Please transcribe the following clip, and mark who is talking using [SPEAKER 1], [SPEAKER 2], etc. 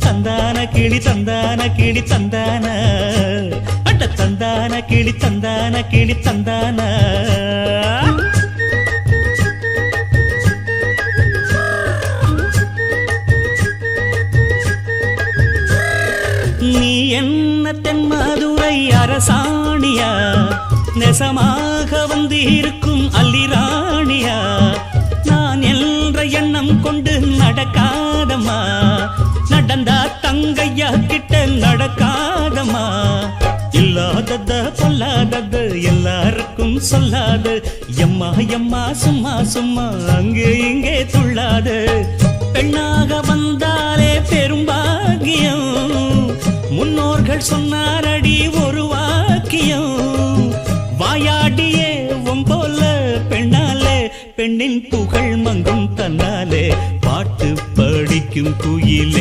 [SPEAKER 1] தந்தான கிளி தந்தான கிளி தந்தான அட தந்தான கிளி தந்தான கிளி தந்தான நீ என்ன தென்மதுரை அரசாணியா நெசமாக வந்து இருக்கும் அல்லிராணியா நான் என்ற எண்ணம் கொண்டு நடக்காதம்மா நடந்தா தங்கையா கிட்ட நடக்காதம்மா இல்லாதத பொல்லாதது எல்லாருக்கும் சொல்லாது எம்மா எம்மா சும்மா சும்மா அங்கே இங்கே துள்ளாது பெண்ணாக வந்தாலே பெரும்பாகியம் முன்னோர்கள் சொன்னாரடி ஒரு வாக்கியம் வாயாடியே போல பெண்ணாலே பெண்ணின் புகழ் மங்கும் தன்னாலே பாட்டு படிக்கும் குயிலே